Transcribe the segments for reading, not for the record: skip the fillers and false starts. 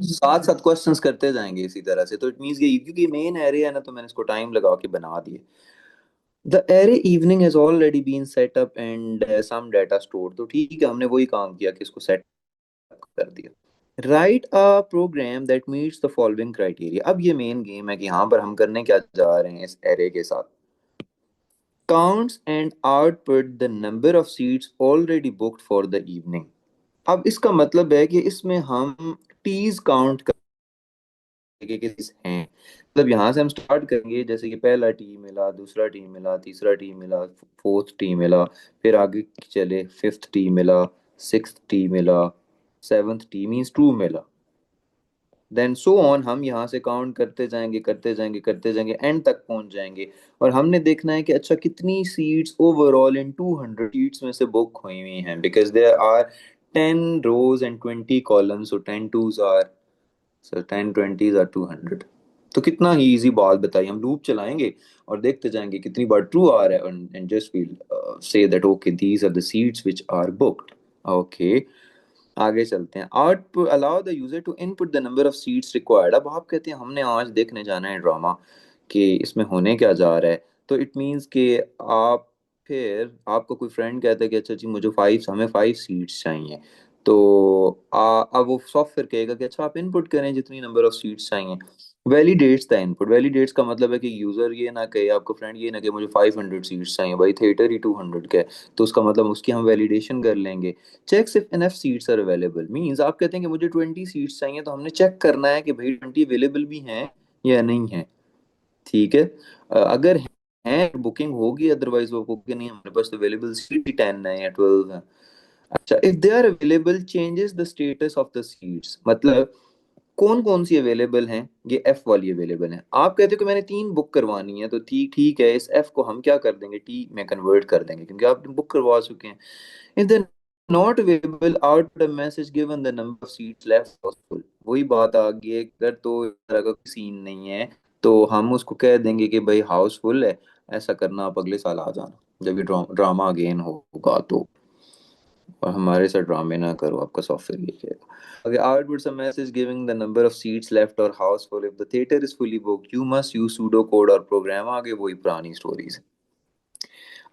साथ साथ क्वेश्चंस करते जाएंगे इसी तरह से, तो इट मींस ये क्योंकि मेन एरे है ना, तो मैंने इसको टाइम लगा के बना दिए। The array evening has already been set up and some data store, तो ठीक है, हमने वही काम किया कि इसको सेट कर दिया। Write a program that meets the following criteria, अब ये मेन गेम है कि यहाँ पर हम करने क्या जा रहे हैं इस एरे के साथ। Counts and output the number of seats already booked for the evening. अब इसका मतलब है कि इसमें हम टीज काउंट के केसेस हैं। मतलब यहाँ से हम स्टार्ट करेंगे, जैसे कि पहला टी मिला, दूसरा टी मिला, तीसरा टी मिला, फोर्थ टी मिला, फिर आगे चले फिफ्थ टी मिला, सिक्स्थ टी मिला, सेवन्थ टी मीन्स टू मिला, देन सो ऑन। हम यहाँ से काउंट करते जाएंगे करते जाएंगे करते जाएंगे, एंड तक पहुंच जाएंगे। और हमने देखना है कि अच्छा कितनी सीट्स ओवरऑल इन 200 सीट्स में से बुक हुई हुई हैं, because there are 10 rows and 20 columns, so 10 twos are, sir 10 20s are 200। तो कितना ही इजी बात बताइए, हम लूप चलाएंगे और देखते जाएंगे कितनी बार ट्रू आ रहा है, and just we'll say that okay these are the seats which are booked. Okay, आगे चलते हैं। Output allow the user to input the number of seats required. अब आप कहते हैं हमने आज देखने जाना है ड्रामा कि इसमें होने क्या जा रहा है, तो इट मींस कि आप, फिर आपको कोई फ्रेंड कहता है कि अच्छा जी मुझे फाइव, हमें 5 सीट्स चाहिए, तो अब वो सॉफ्टवेयर कहेगा कि अच्छा आप इनपुट करें जितनी नंबर ऑफ सीट्स चाहिए। वैलिडेट्स द इनपुट, वैलिडेट्स का मतलब है कि यूजर ये ना कहे, आपको फ्रेंड ये ना कहे मुझे 500 सीट्स चाहिए, भाई थिएटर ही 200 का है, तो उसका मतलब उसकी हम वैलिडेशन कर लेंगे। Checks if enough seats are available, means आप कहते हैं कि मुझे 20 सीट्स चाहिए, तो हमने चेक करना है कि भाई 20 अवेलेबल भी हैं या नहीं है। ठीक है, अगर हैं बुकिंग होगी, अदरवाइज वो बुक नहीं, हमारे पास तो अवेलेबल सीट ही 10 है या 12 है। अच्छा, if they are available changes the status of the seats, मतलब कौन कौन सी अवेलेबल हैं, ये एफ वाली अवेलेबल है। आप कहते हो कि मैंने 3 बुक करवानी है, तो ठीक ठीक है, इस एफ को हम क्या कर देंगे, टी में कन्वर्ट कर देंगे, क्योंकि आप बुक करवा चुके हैं। If they're not available, output a message given the number of seats left possible। वही बात आ गई है, अगर तो इस तरह का कोई सीन नहीं है, तो हम उसको कह देंगे कि भाई हाउस फुल है, ऐसा करना, आप अगले साल आ जाना जब ये ड्रामा अगेन होगा तो। और हमारे साथ ड्रामे ना करो, आपका सॉफ्टवेयर ये कहेगा। Okay, outputs a message giving the number of seats left or house full. If the theater is fully booked, you must use pseudo code और program। आगे वही पुरानी स्टोरीज।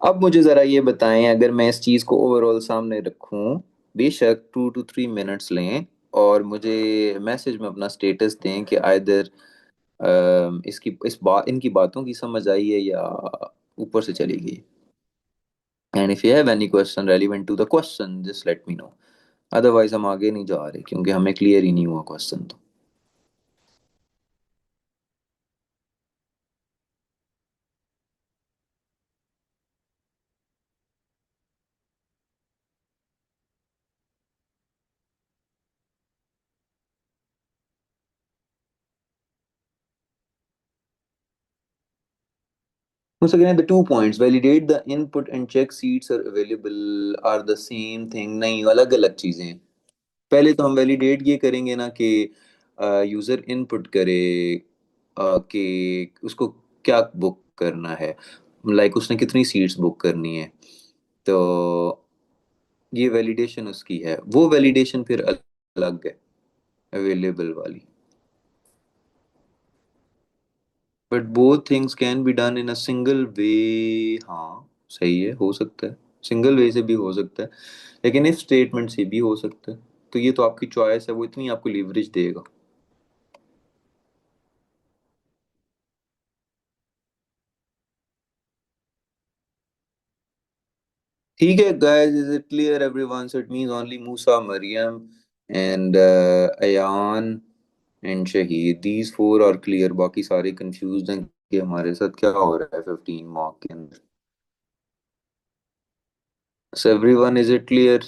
अब मुझे जरा ये बताएं, अगर मैं इस चीज को ओवरऑल सामने रखूं, बेशक 2 to 3 मिनट्स लें, और मुझे मैसेज में अपना स्टेटस दें कि आइदर इसकी इस बात इनकी बातों की समझ आई है या ऊपर से चली गई। And if you have any question relevant to the question just let me know, otherwise हम आगे नहीं जा रहे क्योंकि हमें क्लियर ही नहीं हुआ क्वेश्चन तो। Once again, the 2 points validate the input and check seats are available are the same thing, नहीं, अलग अलग चीजें हैं। पहले तो हम वैलिडेट ये करेंगे ना कि यूजर इनपुट करे कि उसको क्या बुक करना है, लाइक उसने कितनी सीट्स बुक करनी है, तो ये वैलिडेशन उसकी है, वो वैलिडेशन फिर अलग है अवेलेबल वाली। But both things can be done in a single way. हाँ सही है, हो सकता है, सिंगल वे से भी हो सकता है, लेकिन इफ स्टेटमेंट से भी हो सकता है। तो ये तो आपकी चॉइस है, वो इतनी आपको लीवरेज देगा। ठीक है guys, is it clear everyone? So it means only Musa, Maryam and Ayan and Shahid, these four are clear, बाकी सारे confused हैं कि हमारे साथ क्या हो रहा है 15 मार्क के अंदर। So everyone, is it clear?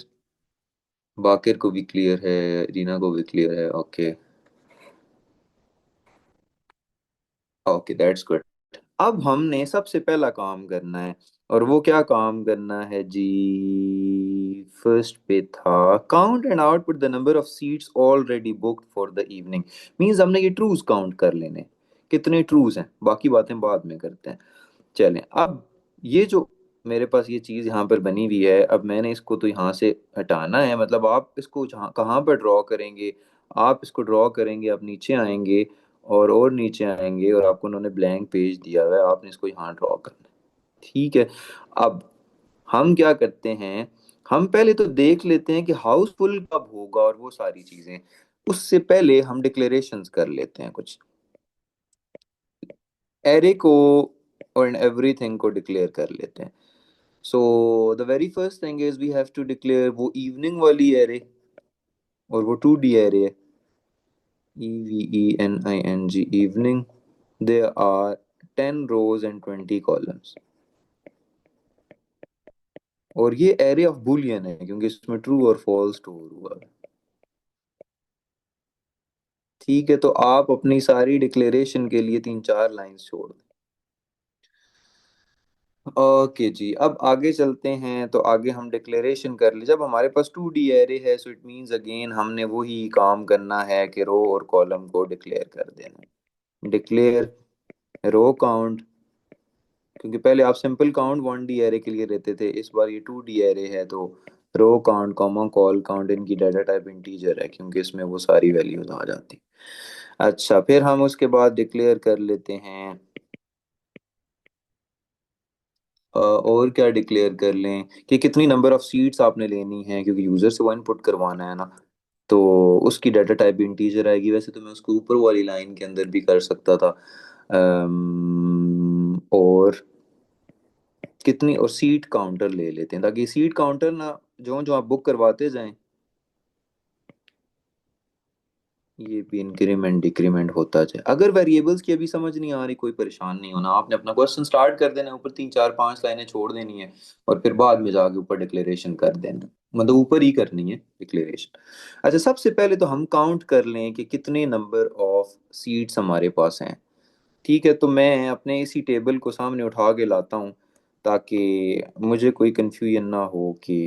बाकिर को भी क्लियर है, रीना को भी क्लियर है, ओके। Okay that's good. अब हमने सबसे पहला काम करना है, और वो क्या काम करना है जी, फर्स्ट पे था count and output the number of seats already booked for the evening. Means हमने ये ट्रूज काउंट कर लेने, कितने ट्रूज हैं, बाकी बातें बाद में करते हैं। चलें अब, ये जो मेरे पास ये चीज यहाँ पर बनी हुई है, अब मैंने इसको तो यहाँ से हटाना है, मतलब आप इसको जहाँ कहाँ पर ड्रॉ करेंगे? आप इसको ड्रॉ करेंगे, आप नीचे आएंगे और नीचे आएंगे, और आपको उन्होंने ब्लैंक पेज दिया हुआ है, आपने इसको यहाँ ड्रॉ करना है। ठीक है। अब हम क्या करते हैं, हम पहले तो देख लेते हैं कि हाउसफुल कब होगा और वो सारी चीजें। उससे पहले हम डिक्लेरेशंस कर लेते हैं कुछ, एरे को और एवरीथिंग को डिक्लेयर कर लेते हैं। So the very first thing is we have to declare वो इवनिंग वाली एरे, और वो 2D एरे है, EVENING evening. There are 10 rows and 20 columns. और ये एरे ऑफ बुलियन है क्योंकि इसमें ट्रू और फॉल्स स्टोर हुआ है। ठीक है, तो आप अपनी सारी डिक्लेरेशन के लिए 3-4 लाइंस छोड़ दें। ओके जी, अब आगे चलते हैं। तो आगे हम डिक्लेरेशन कर ले, जब हमारे पास 2D एरे है, सो इट मींस अगेन हमने वही काम करना है कि रो और कॉलम को डिक्लेयर कर देना। डिक्लेयर रो काउंट, क्योंकि पहले आप सिंपल काउंट 1D एरे के लिए रहते थे, इस बार ये 2D एरे है, तो row count comma col count, इनकी डाटा टाइप इंटीजर है क्योंकि इसमें वो सारी वैल्यूज आ जाती। अच्छा, फिर हम उसके बाद डिक्लेयर कर लेते हैं और क्या डिक्लेयर कर लें कि कितनी नंबर ऑफ सीट्स आपने लेनी है, क्योंकि यूजर से वो इनपुट करवाना है ना, तो उसकी डाटा टाइप भी इंटीजर आएगी। वैसे तो मैं उसको ऊपर वाली लाइन के अंदर भी कर सकता था। और कितनी, और सीट काउंटर ले लेते हैं ताकि सीट काउंटर ना जो जो आप बुक करवाते जाएं, ये भी इंक्रीमेंट डिक्रीमेंट होता जाए। अगर वेरिएबल्स की अभी समझ नहीं आ रही, कोई परेशान नहीं होना, आपने अपना क्वेश्चन स्टार्ट कर देना, ऊपर 3-4-5 लाइनें छोड़ देनी है, और फिर बाद में जाके ऊपर डिक्लेरेशन कर देना, मतलब ऊपर ही करनी है डिक्लेरेशन। अच्छा, सबसे पहले तो हम काउंट कर लें कि कितने नंबर ऑफ सीट्स हमारे पास हैं। ठीक है, तो मैं अपने इसी टेबल को सामने उठा के लाता हूँ ताकि मुझे कोई कंफ्यूजन ना हो कि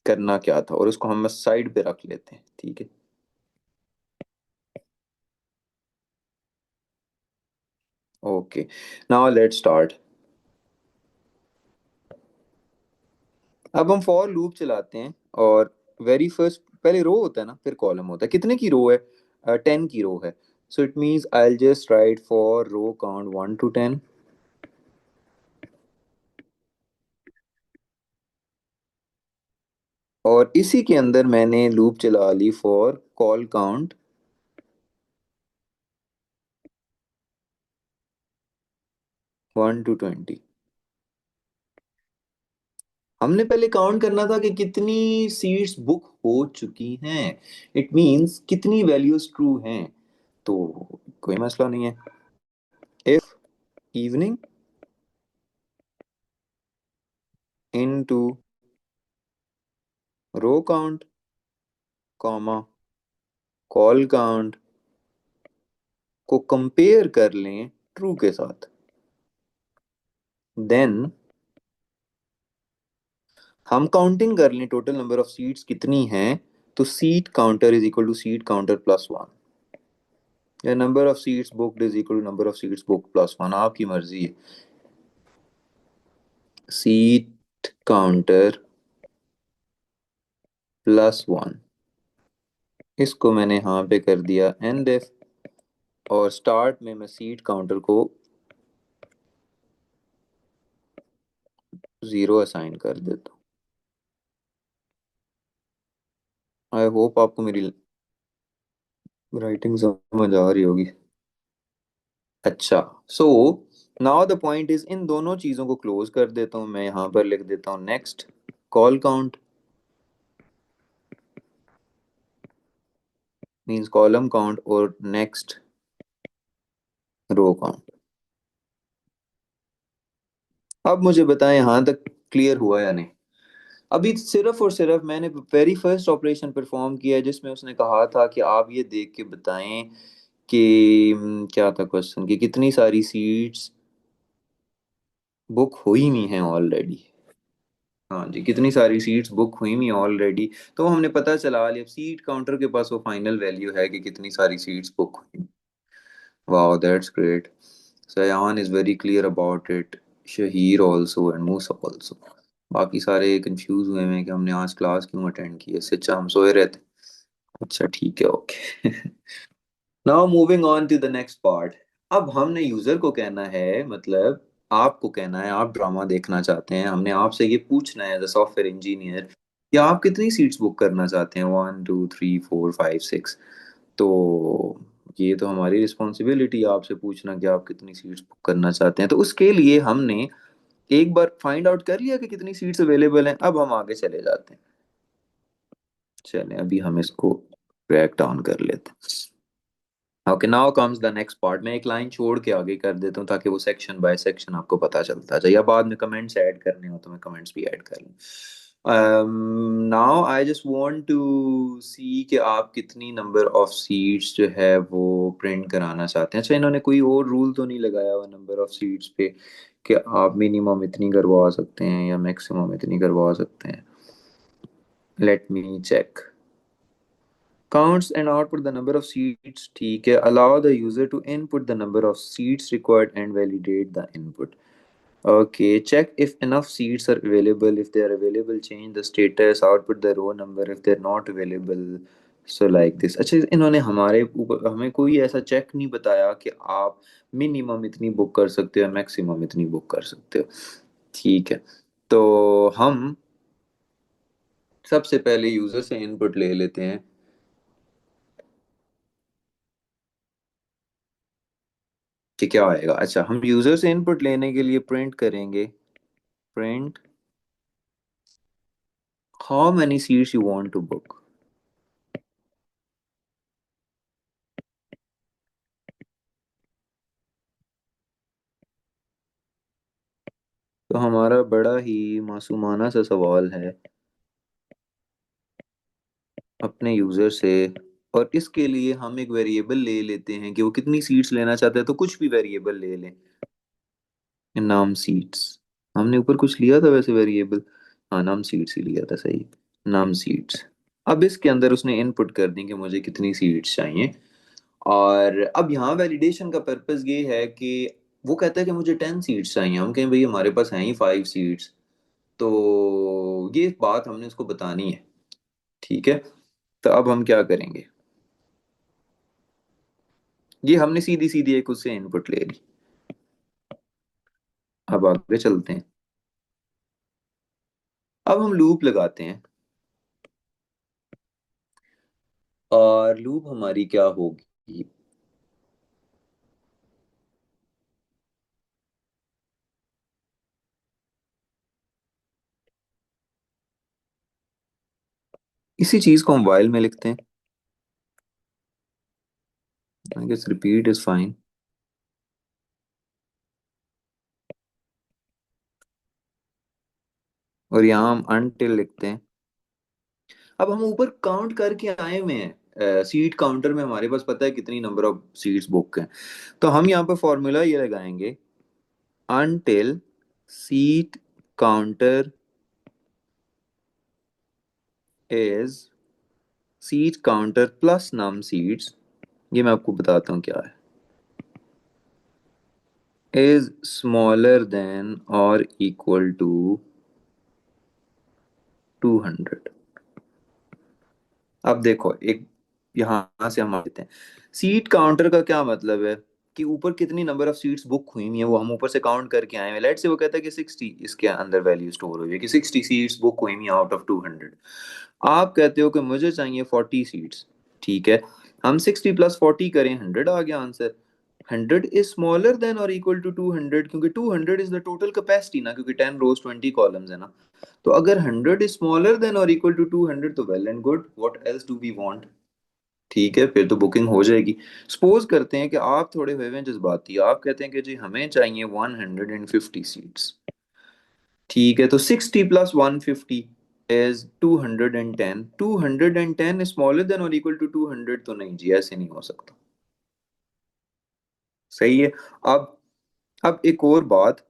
करना क्या था, और उसको हम साइड पे रख लेते हैं। ठीक है। Okay, now let's start. अब हम फॉर लूप चलाते हैं, और वेरी फर्स्ट पहले रो होता है ना, फिर कॉलम होता है। कितने की रो है? 10 की रो है। So it means I will just write for row count 1 to 10, और इसी के अंदर मैंने लूप चला ली फॉर कॉल काउंट 1 to 20। हमने पहले काउंट करना था कि कितनी सीट्स बुक हो चुकी हैं, इट मींस कितनी वैल्यूज ट्रू हैं। तो कोई मसला नहीं है। If evening into row count comma col count को कंपेयर कर लें ट्रू के साथ, देन हम काउंटिंग कर लें टोटल नंबर ऑफ सीट्स कितनी हैं, तो seat counter is equal to seat counter plus one, या number of seats booked is equal to number of seats booked plus one, आपकी मर्जी है। सीट काउंटर प्लस वन, इसको मैंने यहाँ पे कर दिया एंड इफ, और स्टार्ट में मैं सीट काउंटर को 0 असाइन कर देता हूँ। आई होप आपको मेरी राइटिंग समझ आ रही होगी। अच्छा, so now the point is, इन दोनों चीजों को क्लोज कर देता हूँ मैं, यहाँ पर लिख देता हूँ next call count means column count, और नेक्स्ट रो काउंट। अब मुझे बताएं यहाँ तक क्लियर हुआ या नहीं? अभी सिर्फ और सिर्फ मैंने वेरी फर्स्ट ऑपरेशन परफॉर्म किया है, जिसमें उसने कहा था कि आप ये देख के बताएं कि क्या था क्वेश्चन, कि कितनी सारी सीट्स बुक हुई हुई हैं ऑलरेडी। हाँ जी, कितनी सारी सीट्स बुक हुई हुई ऑलरेडी, तो हमने पता चला लिया। अब सीट काउंटर के पास वो फाइनल वैल्यू है कि कितनी सारी सीट्स बुक हुई। वाह, दैट्स ग्रेट। सयान is very clear about it. Shaheer also and Musa also. बाकी सारे कंफ्यूज हुए हैं कि हमने आज क्लास क्यों अटेंड की है, इससे अच्छा हम सोए रहते। अच्छा ठीक है, okay. Now moving on to the next part. अब हमने यूजर को कहना है, मतलब आपको कहना है, आप ड्रामा देखना चाहते हैं, हमने आपसे ये पूछना है एज अ सॉफ्टवेयर इंजीनियर कि आप कितनी सीट्स बुक करना चाहते हैं, 1 2 3 4 5 6। तो ये तो हमारी रिस्पॉन्सिबिलिटी है आपसे पूछना कि आप कितनी सीट्स बुक करना चाहते हैं। तो उसके लिए हमने एक बार फाइंड आउट कर लिया कि कितनी सीट्स अवेलेबल हैं, अब हम आगे चले जाते हैं। चलें अभी हम इसको क्रैक डाउन कर लेते हैं। Okay, now comes the next part. मैं एक लाइन छोड़ के आगे कर देता हूँ ताकि वो सेक्शन बाय सेक्शन आपको पता चलता जाए, या बाद में कमेंट्स ऐड करने हो तो मैं कमेंट्स भी ऐड कर लूँ। Now I just want to see कि आप कितनी नंबर ऑफ सीट्स जो है वो प्रिंट कराना चाहते हैं। अच्छा, इन्होंने कोई और रूल तो नहीं लगाया हुआ नंबर ऑफ सीट्स पे कि आप मिनिमम इतनी करवा सकते हैं या मैक्सिमम इतनी करवा सकते हैं? Let me check. Counts and output the number of seats, ठीक है। Allow the user to input the number of seats required and validate the input. Okay, check if enough seats are available. If they are available, change the status, output the row number. If they're not available, so like this। अच्छा, इन्होंने हमारे ऊपर हमें कोई ऐसा check नहीं बताया कि आप मिनिमम इतनी बुक कर सकते हो, मैक्सिमम इतनी बुक कर सकते हो। ठीक है, तो हम सबसे पहले यूजर से इनपुट ले लेते हैं कि क्या आएगा। अच्छा, हम यूजर से इनपुट लेने के लिए प्रिंट करेंगे, print how many seats you want to book. तो हमारा बड़ा ही मासूमाना सा सवाल है अपने यूजर से, और इसके लिए हम एक वेरिएबल ले लेते हैं कि वो कितनी सीट्स लेना चाहते हैं, तो कुछ भी वेरिएबल ले लें। नाम सीट्स, हमने ऊपर कुछ लिया था वैसे वेरिएबल। हाँ, नाम सीट्स ही लिया था, सही। नाम सीट्स। अब इसके अंदर उसने इनपुट कर दी कि मुझे कितनी सीट्स चाहिए। और अब यहाँ वैलिडेशन का पर्पस ये है कि वो कहता है कि मुझे 10 सीट्स चाहिए, हम कहें भाई हमारे पास हैं ही 5 सीट्स। तो ये बात हमने उसको बतानी है। ठीक है, तो अब हम क्या करेंगे, ये हमने सीधी सीधी एक उससे इनपुट ले ली। अब आगे चलते हैं। अब हम लूप लगाते हैं, और लूप हमारी क्या होगी, इसी चीज को हम वाइल में लिखते हैं। I guess repeat is fine. और यहाँ हम अनटिल लिखते हैं। अब हम ऊपर काउंट करके आए हुए हैं, सीट काउंटर में हमारे पास पता है कितनी नंबर ऑफ सीट्स बुक हैं। तो हम यहाँ पर फॉर्मूला ये लगाएंगे, until seat counter is seat counter plus num seats. ये मैं आपको बताता हूँ क्या है, इज स्मॉलर देन और इक्वल टू 200। अब देखो, एक यहाँ से हम आ देते हैं। सीट काउंटर का क्या मतलब है कि ऊपर कितनी नंबर ऑफ सीट्स बुक हुई हैं वो हम ऊपर से काउंट करके आए हैं। लेट से वो कहता है कि 60 इसके अंदर वैल्यू स्टोर हुई है कि 60 सीट्स बुक हुई हैं आउट ऑफ 200। आप कहते हो कि मुझे चाहिए 40 सीट्स। ठीक है, हम 60 + 40 करें, 100 आ गया आंसर। 100 इज स्मॉलर देन और इक्वल टू 200, क्योंकि 200 इज द टोटल कैपेसिटी ना, क्योंकि 10 रोज 20 कॉलम्स है ना। तो अगर 100 इज स्मॉलर देन और इक्वल टू 200 तो well and good, what else do we want. ठीक है, फिर तो बुकिंग हो जाएगी। सपोज करते हैं कि आप थोड़े हुए हैं जज्बाती, आप कहते हैं कि जी हमें चाहिए 150 सीट्स। ठीक है, तो 60 + 150 इज 210। 210 स्मॉलर देन और इक्वल टू 200 तो नहीं जी, ऐसे नहीं हो सकता। सही है। अब अब एक और बात,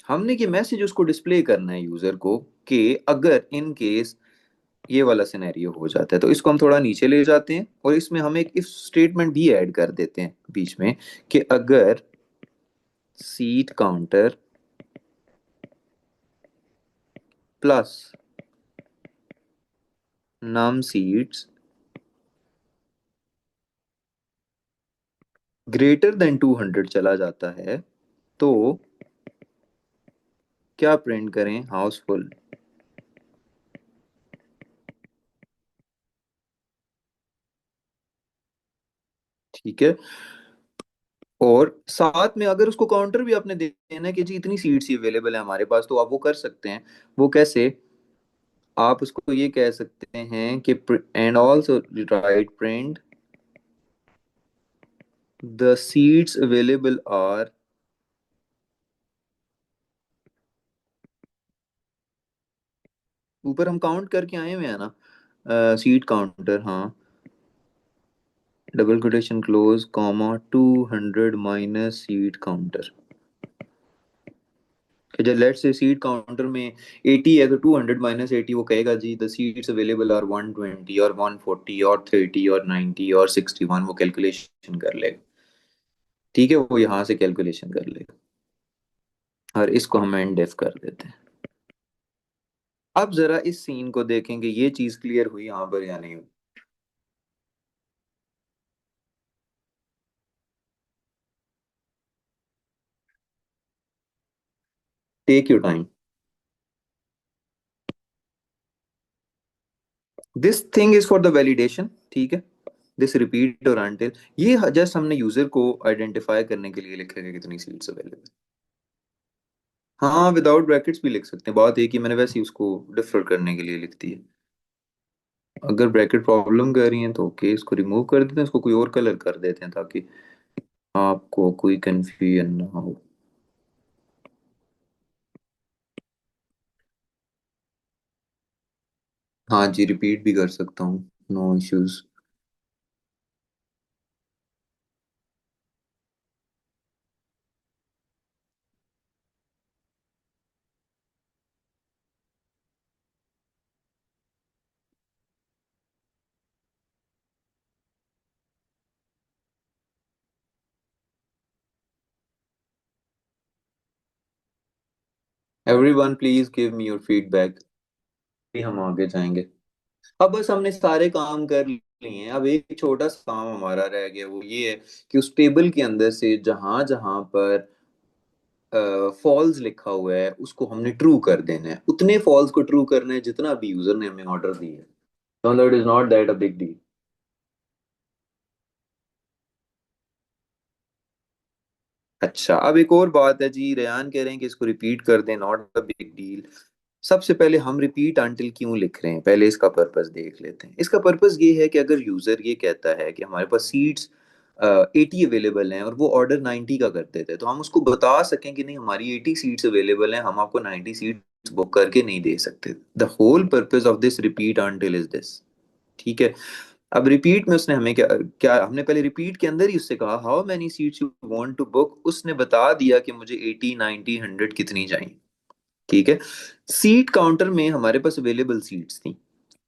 हमने ये मैसेज उसको डिस्प्ले करना है यूजर को कि अगर इन केस ये वाला सिनेरियो हो जाता है, तो इसको हम थोड़ा नीचे ले जाते हैं और इसमें हम एक इफ स्टेटमेंट भी ऐड कर देते हैं बीच में कि अगर seat counter plus num seats greater than 200 चला जाता है, तो क्या प्रिंट करें? हाउसफुल। ठीक है। और साथ में अगर उसको काउंटर भी आपने देना है कि जी इतनी सीट्स ही अवेलेबल है हमारे पास, तो आप वो कर सकते हैं। वो कैसे? आप उसको ये कह सकते हैं कि and also write print the seats available are, ऊपर हम काउंट करके आए हुए हैं ना, सीट काउंटर, हाँ, double quotation close comma 200 minus seat counter. जब लेट से सीट काउंटर में 80 है, तो 200 माइनस 80 वो कहेगा जी द सीट्स अवेलेबल आर 120 और 140 और 30 और 90 और 61, वो कैलकुलेशन कर लेगा। ठीक है, वो यहाँ से कैलकुलेशन कर लेगा। और इसको हम एंड डेफ कर देते हैं। अब जरा इस सीन को देखेंगे, ये चीज क्लियर हुई यहाँ पर या नहीं हुई? Take your time. This thing is for the validation, ठीक है। दिस रिपीट और अनटिल, ये जस्ट हमने यूजर को आइडेंटिफाई करने के लिए लिखा है कितनी सीट्स अवेलेबल। हाँ, विदाउट ब्रैकेट्स भी लिख सकते हैं, बात एक ही, मैंने वैसे ही उसको डिफर करने के लिए लिख दी है। अगर ब्रैकेट प्रॉब्लम कर रही है तो ओके, इसको रिमूव कर देते हैं, इसको कोई और कलर कर देते हैं ताकि आपको कोई कंफ्यूजन ना हो। हाँ जी, रिपीट भी कर सकता हूँ, no issues. Everyone please give me your feedback, भी हम आगे जाएंगे। अब बस हमने सारे काम कर लिए हैं, अब एक छोटा सा काम हमारा रह गया, वो ये है कि उस टेबल के अंदर से जहां जहां पर फॉल्स लिखा हुआ है उसको हमने ट्रू कर देना है, उतने फॉल्स को ट्रू करना है जितना भी यूजर ने हमें ऑर्डर दिया है। No, it is not that a big deal. अच्छा, अब एक और बात है जी, रेयान कह रहे हैं कि इसको रिपीट कर दें, नॉट अ बिग डील। सबसे पहले हम रिपीट अंटिल क्यों लिख रहे हैं, पहले इसका पर्पस देख लेते हैं। इसका पर्पस ये है कि अगर यूजर ये कहता है कि हमारे पास सीट्स 80 अवेलेबल हैं और वो ऑर्डर 90 का करते थे, तो हम उसको बता सकें कि नहीं हमारी 80 सीट्स अवेलेबल हैं, हम आपको 90 सीट्स बुक करके नहीं दे सकते। The whole purpose of this repeat until is this. ठीक है। अब रिपीट में उसने हमें क्या क्या हमने पहले रिपीट के अंदर ही उससे कहा how many seats you want to book, उसने बता दिया कि मुझे 80 90 100 कितनी चाहिए। ठीक है। सीट काउंटर में हमारे पास अवेलेबल सीट्स थी,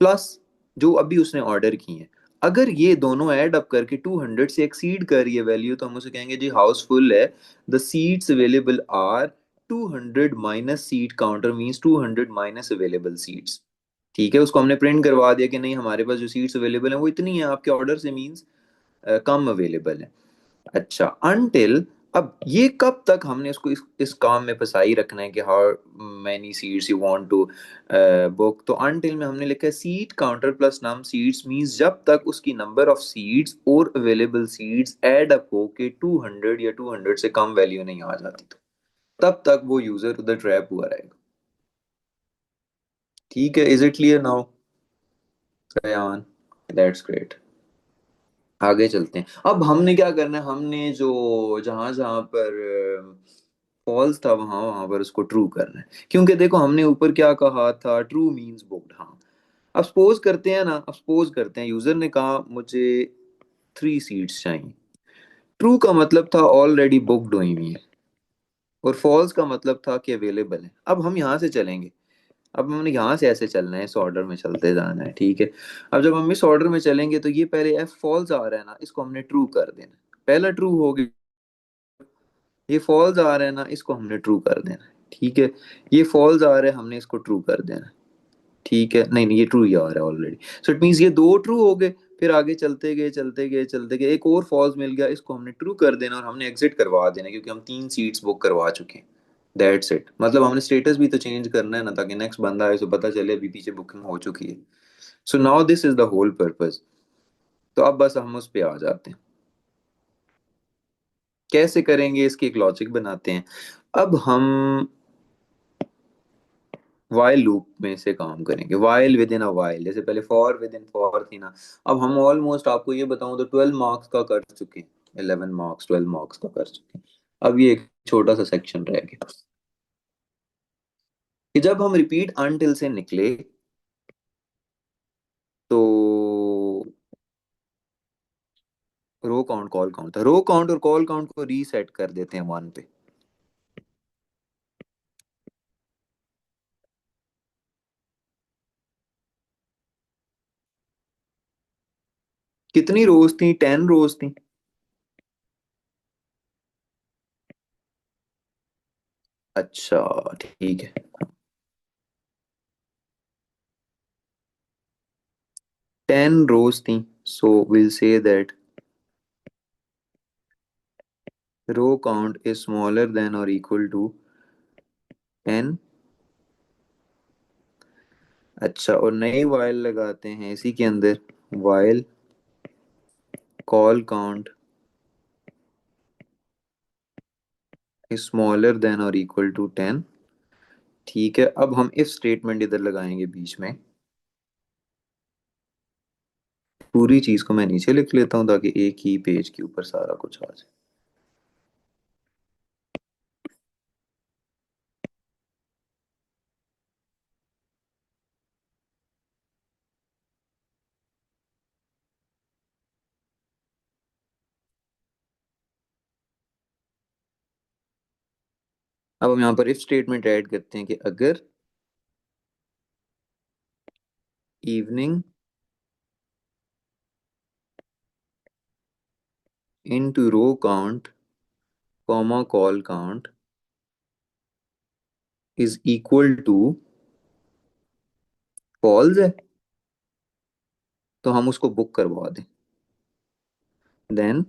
प्लस जो अभी उसने ऑर्डर की हैं। अगर ये दोनों ऐड अप करके 200 से एक्सीड कर रही है वैल्यू, तो हम उसे कहेंगे जी हाउसफुल है। The seats available are 200 minus seat counter means 200 minus available seats. ठीक है, उसको हमने प्रिंट करवा दिया कि नहीं हमारे पास जो सीट्स अवेलेबल हैं वो इतनी है, आपके ऑर्डर से मींस कम अवेलेबल है। अच्छा, अनटिल, अब ये कब तक हमने इसको इस काम में फंसाई रखना है कि how many seats you want to book, तो अनटिल में हमने लिखा है seat counter plus num seats means जब तक उसकी नंबर ऑफ सीट्स और अवेलेबल सीट्स ऐड अप हो के 200 या 200 से कम वैल्यू नहीं आ जाती, तो तब तक वो यूजर उधर ट्रैप हुआ रहेगा। ठीक है, is it clear now Ryan? That's great. आगे चलते हैं। अब हमने क्या करना है, हमने जो जहां जहां पर फॉल्स था वहां वहां पर उसको ट्रू करना है, क्योंकि देखो हमने ऊपर क्या कहा था, ट्रू मींस बुक्ड। हाँ, अब सपोज करते हैं ना, अब सपोज करते हैं यूजर ने कहा मुझे 3 सीट्स चाहिए। ट्रू का मतलब था ऑलरेडी बुक्ड हुई हुई है, और फॉल्स का मतलब था कि अवेलेबल है। अब हम यहाँ से चलेंगे, अब हमने यहाँ से ऐसे चलना है, इस ऑर्डर में चलते जाना है। ठीक है। अब जब हम इस ऑर्डर में चलेंगे तो ये पहले एफ फॉल्स आ रहा है ना, इसको हमने ट्रू कर देना। पहला ट्रू हो गया, ये फॉल्स आ रहा है ना, इसको हमने ट्रू कर देना है। ठीक है, ये फॉल्स आ रहा है, हमने इसको ट्रू कर देना है। ठीक है, नहीं नहीं, ये ट्रू ही आ रहा है ऑलरेडी। सो इट मीन्स ये दो ट्रू हो गए। फिर आगे चलते गए चलते गए चलते गए, एक और फॉल्स मिल गया, इसको हमने ट्रू कर देना और हमने एग्जिट करवा देना, क्योंकि हम 3 सीट्स बुक करवा चुके हैं। That's it. मतलब हमने स्टेटस भी तो चेंज करना है ना, ताकि नेक्स्ट बंदा आए तो पता चले अभी पीछे बुकिंग हो चुकी है। So now this is the whole purpose. तो अब बस हम उस पे आ जाते हैं। कैसे करेंगे, इसकी एक लॉजिक बनाते हैं। अब हम वाइल लूप में से काम करेंगे, while with in a while. जैसे पहले फॉर विद इन फॉर थी ना, अब हम ऑलमोस्ट आपको ये बताऊं तो 12 मार्क्स का कर चुके हैं। 11 मार्क्स 12 मार्क्स का कर चुके हैं। अब ये एक छोटा सा सेक्शन रह गया कि जब हम रिपीट अनटिल से निकले तो रो काउंट कॉल काउंट था, रो काउंट और कॉल काउंट को रीसेट कर देते हैं 1 पे। कितनी रोज थी? 10 रोज थी। अच्छा, ठीक है। 10 रोज थी। So will say that row count is smaller than और इक्वल टू 10। अच्छा, और नई वाइल लगाते हैं इसी के अंदर। While call count is smaller than और इक्वल टू 10। ठीक है, अब हम इफ स्टेटमेंट इधर लगाएंगे बीच में। पूरी चीज को मैं नीचे लिख लेता हूँ ताकि एक ही पेज के ऊपर सारा कुछ आ जाए। अब हम यहाँ पर इफ स्टेटमेंट ऐड करते हैं कि अगर evening into row count comma col count is equal to false है, तो हम उसको बुक करवा दें। देन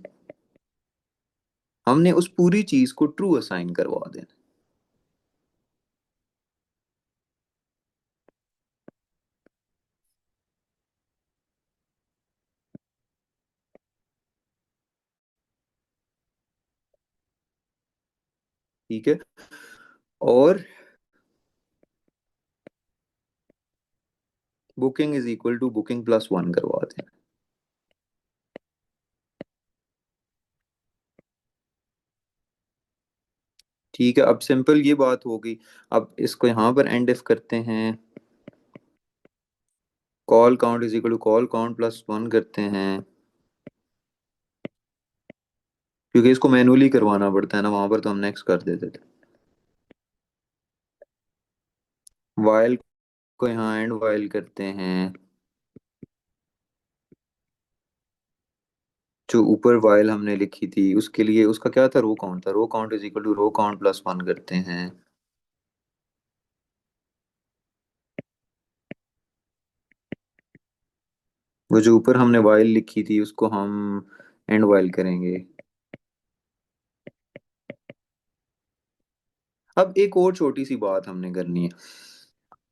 हमने उस पूरी चीज को ट्रू असाइन करवा देना। ठीक है, और booking is equal to booking plus 1 करवा देना। ठीक है, अब सिंपल ये बात होगी। अब इसको यहाँ पर एंड इफ करते हैं, col count is equal to col count plus 1 करते हैं, क्योंकि इसको मैनुअली करवाना पड़ता है ना, वहां पर तो हम नेक्स्ट कर देते थे। वाइल को यहाँ एंड वाइल करते हैं। जो ऊपर वाइल हमने लिखी थी उसके लिए उसका क्या था, रो काउंट था। Row count is equal to row count plus 1 करते हैं। वो जो ऊपर हमने वाइल लिखी थी उसको हम एंड वाइल करेंगे। अब एक और छोटी सी बात हमने करनी है।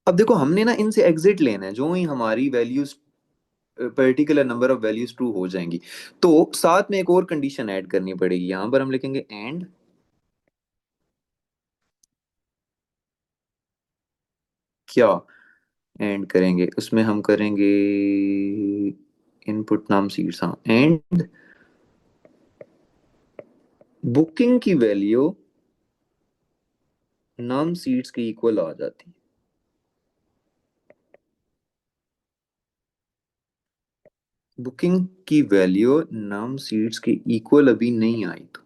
अब देखो, हमने ना इनसे एग्जिट लेना है। जो ही हमारी values, particular number of values true हो जाएंगी, तो साथ में एक और कंडीशन ऐड करनी पड़ेगी। यहां पर हम लिखेंगे एंड। क्या एंड करेंगे उसमें? हम करेंगे इनपुट नाम सीड्स, हाँ, एंड बुकिंग की वैल्यू नाम सीड्स के इक्वल आ जाती है। बुकिंग की वैल्यू नाम सीड्स के इक्वल अभी नहीं आई, तो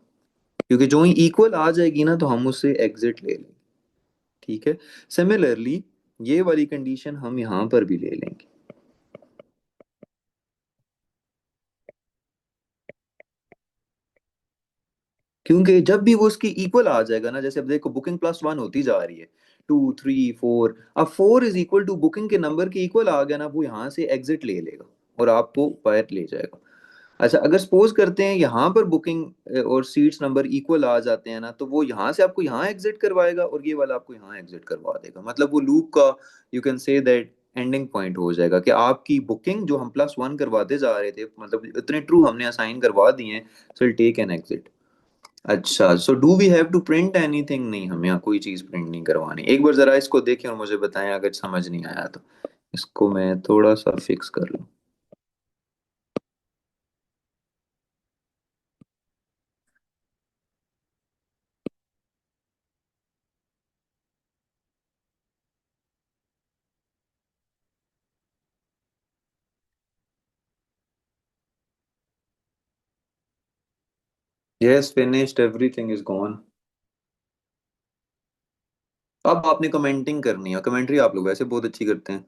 क्योंकि जो ही इक्वल आ जाएगी ना तो हम उससे एग्जिट ले लेंगे। ठीक है, सिमिलरली ये वाली कंडीशन हम यहां पर भी ले लेंगे। क्योंकि जब भी वो उसकी इक्वल आ जाएगा ना, जैसे अब देखो बुकिंग +1 होती जा रही है, 2 3 4, अब 4 = बुकिंग के नंबर के इक्वल आ गया ना, वो यहाँ से एग्जिट ले लेगा और आपको बाहर ले जाएगा। अच्छा, अगर सपोज करते हैं यहाँ पर बुकिंग और सीट्स नंबर इक्वल आ जाते हैं ना, तो वो यहाँ से आपको यहाँ एग्जिट करवाएगा और ये वाला आपको यहाँ एग्जिट करवा देगा। मतलब वो लूप का, you can say that, ending point हो जाएगा कि आपकी बुकिंग जो हम +1 करवाते जा रहे थे, मतलब इतने ट्रू हमने असाइन करवा दिए हैं, सो टेक एन एग्जिट। अच्छा, so do we have to print anything? नहीं, हमें यहाँ कोई चीज प्रिंट नहीं करवानी। एक बार जरा इसको देखें और मुझे बताएं अगर समझ नहीं आया तो। इसको मैं थोड़ा सा फिक्स कर लूँ। Yes, finished, everything is gone. अब आपने कमेंटिंग करनी है, कमेंट्री आप लोग वैसे बहुत अच्छी करते हैं।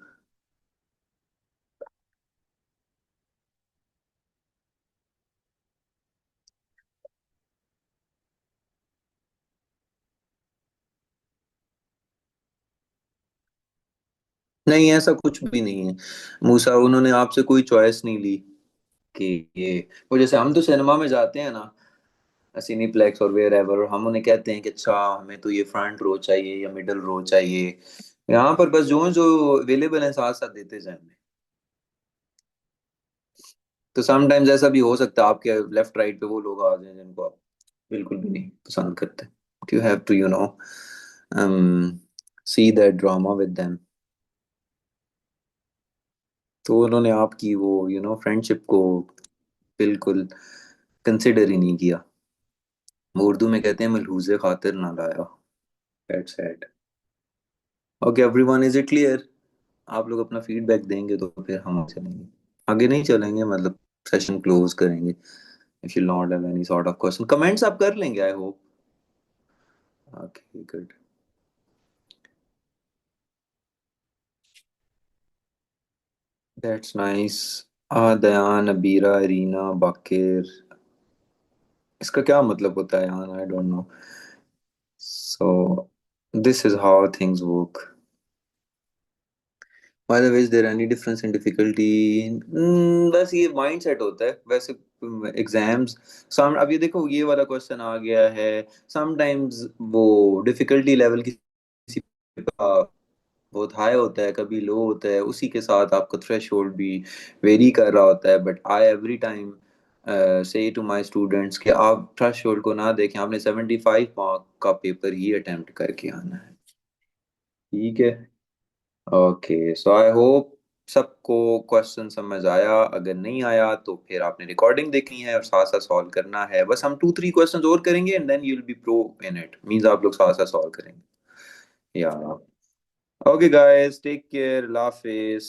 नहीं, ऐसा कुछ भी नहीं है मूसा, उन्होंने आपसे कोई चॉइस नहीं ली कि ये, वो जैसे हम तो सिनेमा में जाते हैं ना, सिनीप्लेक्स और वेयर एवर, हम उन्हें कहते हैं कि अच्छा हमें तो ये फ्रंट रो चाहिए या मिडल रो चाहिए। यहाँ पर बस जो जो अवेलेबल है साथ साथ देते जाए हमें। तो समटाइम्स ऐसा भी हो सकता है आपके लेफ्ट राइट पे वो लोग आ जाएं जिनको आप बिल्कुल भी नहीं पसंद करते। You have to see that drama with them. तो उन्होंने आपकी वो फ्रेंडशिप को बिल्कुल कंसिडर ही नहीं किया। वो उर्दू में कहते हैं मलहूज़े खातिर ना लाया। That's it. Okay everyone, is it clear? आप लोग अपना फीडबैक देंगे तो फिर हम चलेंगे, आगे नहीं चलेंगे, मतलब सेशन क्लोज करेंगे। If you not have any sort of question, comments आप कर लेंगे I hope. Okay good. That's nice. Dayan, Abira, Reena, Baqir, इसका क्या मतलब होता है यार? I don't know. So this is how things work. By the way, is there any difference in difficulty? बस ये माइंड सेट होता है वैसे। एग्जाम्स, सम अब ये देखो ये वाला क्वेश्चन आ गया है। समटाइम्स वो डिफिकल्टी लेवल किसी का बहुत हाई होता है, कभी लो होता है, उसी के साथ आपका थ्रेशोल्ड भी वेरी कर रहा होता है। बट आई एवरी टाइम से टू माई स्टूडेंट्स कि आप थ्रेशोल्ड को ना देखें, आपने 75 मार्क का पेपर ही अटेम्प्ट करके आना है। ठीक है। ओके, सो आई होप सबको क्वेश्चन समझ आया। अगर नहीं आया तो फिर आपने रिकॉर्डिंग देखनी है और साथ साथ सॉल्व करना है। बस हम 2 3 क्वेश्चंस और करेंगे and then you will be pro in it, means आप लोग साथ साथ सॉल्व करेंगे। या ओके गाइस, टेक केयर, अल्लाह हाफिज।